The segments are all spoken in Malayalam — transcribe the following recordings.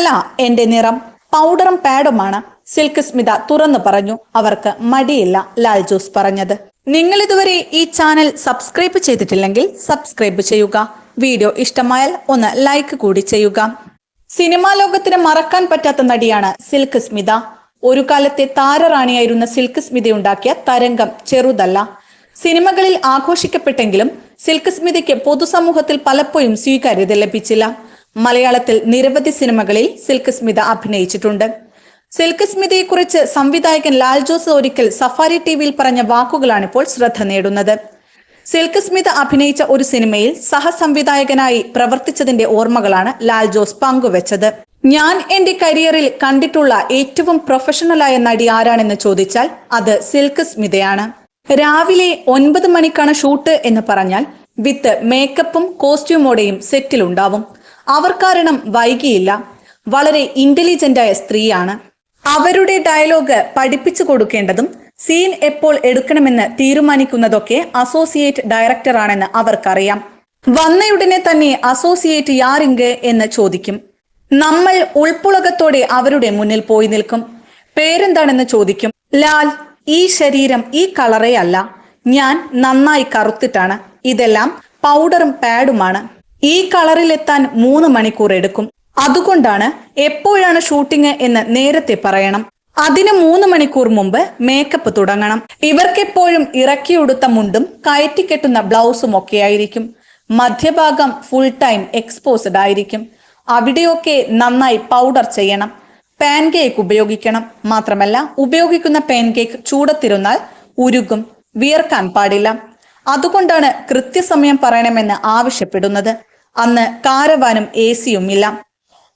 ഇതല്ല എന്റെ നിറം, പൗഡറും പാഡുമാണ്. സിൽക്ക് സ്മിത തുറന്നു പറഞ്ഞു. അവർക്ക് മടിയില്ല ലാൽ ജോസ് പറഞ്ഞത്. നിങ്ങൾ ഇതുവരെ ഈ ചാനൽ സബ്സ്ക്രൈബ് ചെയ്തിട്ടില്ലെങ്കിൽ സബ്സ്ക്രൈബ് ചെയ്യുക. വീഡിയോ ഇഷ്ടമായാൽ ഒന്ന് ലൈക്ക് കൂടി ചെയ്യുക. സിനിമാ ലോകത്തിന് മറക്കാൻ പറ്റാത്ത നടിയാണ് സിൽക്ക് സ്മിത. ഒരു കാലത്തെ താരറാണിയായിരുന്ന സിൽക്ക് സ്മിതയുണ്ടാക്കിയ തരംഗം ചെറുതല്ല. സിനിമകളിൽ ആഘോഷിക്കപ്പെട്ടെങ്കിലും സിൽക്ക് സ്മിതയ്ക്ക് പൊതുസമൂഹത്തിൽ പലപ്പോഴും സ്വീകാര്യത ലഭിച്ചില്ല. മലയാളത്തിൽ നിരവധി സിനിമകളിൽ സിൽക്ക് സ്മിത അഭിനയിച്ചിട്ടുണ്ട്. സിൽക്ക് സ്മിതയെ കുറിച്ച് സംവിധായകൻ ലാൽ ജോസ് ഒരിക്കൽ സഫാരി ടിവിയിൽ പറഞ്ഞ വാക്കുകളാണിപ്പോൾ ശ്രദ്ധ നേടുന്നത്. സിൽക്ക് സ്മിത അഭിനയിച്ച ഒരു സിനിമയിൽ സഹസംവിധായകനായി പ്രവർത്തിച്ചതിന്റെ ഓർമ്മകളാണ് ലാൽ ജോസ് പങ്കുവച്ചത്. ഞാൻ എന്റെ കരിയറിൽ കണ്ടിട്ടുള്ള ഏറ്റവും പ്രൊഫഷണലായ നടി ആരാണെന്ന് ചോദിച്ചാൽ അത് സിൽക്ക് സ്മിതയാണ്. രാവിലെ 9 മണിക്കാണ് ഷൂട്ട് എന്ന് പറഞ്ഞാൽ വിത്ത് മേക്കപ്പും കോസ്റ്റ്യൂമോടെയും സെറ്റിലുണ്ടാവും. അവർ കാരണം വൈകിയില്ല. വളരെ ഇന്റലിജന്റായ സ്ത്രീയാണ്. അവരുടെ ഡയലോഗ് പഠിപ്പിച്ചു കൊടുക്കേണ്ടതും സീൻ എപ്പോൾ എടുക്കണമെന്ന് തീരുമാനിക്കുന്നതൊക്കെ അസോസിയേറ്റ് ഡയറക്ടറാണെന്ന് അവർക്കറിയാം. വന്നയുടനെ തന്നെ അസോസിയേറ്റ് യാറിങ്ക് എന്ന് ചോദിക്കും. നമ്മൾ ഉൾപ്പുളകത്തോടെ അവരുടെ മുന്നിൽ പോയി നിൽക്കും. പേരെന്താണെന്ന് ചോദിക്കും. ലാൽ, ഈ ശരീരം ഈ കളറേ അല്ല, ഞാൻ നന്നായി കറുത്തിട്ടാണ്, ഇതെല്ലാം പൗഡറും പാഡുമാണ്. ഈ കളറിലെത്താൻ 3 മണിക്കൂർ എടുക്കും. അതുകൊണ്ടാണ് എപ്പോഴാണ് ഷൂട്ടിംഗ് എന്ന് നേരത്തെ പറയണം. അതിന് 3 മണിക്കൂർ മുമ്പ് മേക്കപ്പ് തുടങ്ങണം. ഇവർക്കെപ്പോഴും ഇറക്കിയൊടുത്ത മുണ്ടും കയറ്റിക്കെട്ടുന്ന ബ്ലൗസും ഒക്കെ ആയിരിക്കും. മധ്യഭാഗം ഫുൾ ടൈം എക്സ്പോസ്ഡ് ആയിരിക്കും. അവിടെയൊക്കെ നന്നായി പൗഡർ ചെയ്യണം. പാൻകേക്ക് ഉപയോഗിക്കണം. മാത്രമല്ല, ഉപയോഗിക്കുന്ന പാൻകേക്ക് ചൂടത്തിരുന്നാൽ ഉരുകും, വിയർക്കാൻ പാടില്ല. അതുകൊണ്ടാണ് കൃത്യസമയം പറയണമെന്ന് ആവശ്യപ്പെടുന്നത്. അന്ന് കാരവാനും AC-യും ഇല്ല.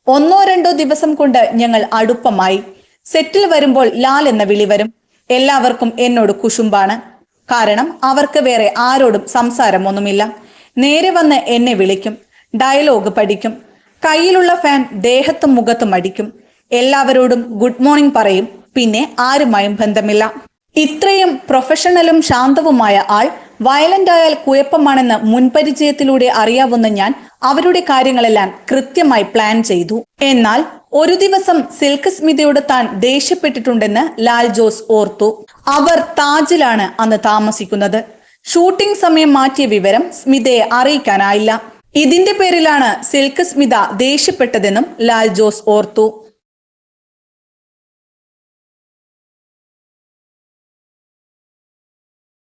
1-2 ദിവസം കൊണ്ട് ഞങ്ങൾ അടുപ്പമായി. സെറ്റിൽ വരുമ്പോൾ ലാൽ എന്ന വിളി വരും. എല്ലാവർക്കും എന്നോട് കുശുമ്പാണ്. കാരണം അവർക്ക് വേറെ ആരോടും സംസാരമൊന്നുമില്ല. നേരെ വന്ന് എന്നെ വിളിക്കും, ഡയലോഗ് പഠിക്കും. കയ്യിലുള്ള ഫാൻ ദേഹത്തും മുഖത്തും അടിക്കും. എല്ലാവരോടും ഗുഡ് മോർണിംഗ് പറയും. പിന്നെ ആരുമായും ബന്ധമില്ല. ഇത്രയും പ്രൊഫഷണലും ശാന്തവുമായ ആൾ വയലന്റ് ആയാൽ കുഴപ്പമാണെന്ന് മുൻപരിചയത്തിലൂടെ അറിയാവുന്ന ഞാൻ അവരുടെ കാര്യങ്ങളെല്ലാം കൃത്യമായി പ്ലാൻ ചെയ്തു. എന്നാൽ ഒരു ദിവസം സിൽക്ക് സ്മിതയോട് താൻ ദേഷ്യപ്പെട്ടിട്ടുണ്ടെന്ന് ലാൽ ജോസ് ഓർത്തു. അവർ താജിലാണ് അന്ന് താമസിക്കുന്നത്. ഷൂട്ടിംഗ് സമയം മാറ്റിയ വിവരം സ്മിതയെ അറിയിക്കാനായില്ല. ഇതിന്റെ പേരിലാണ് സിൽക്ക് സ്മിത ദേഷ്യപ്പെട്ടതെന്നും ലാൽ ജോസ് ഓർത്തു.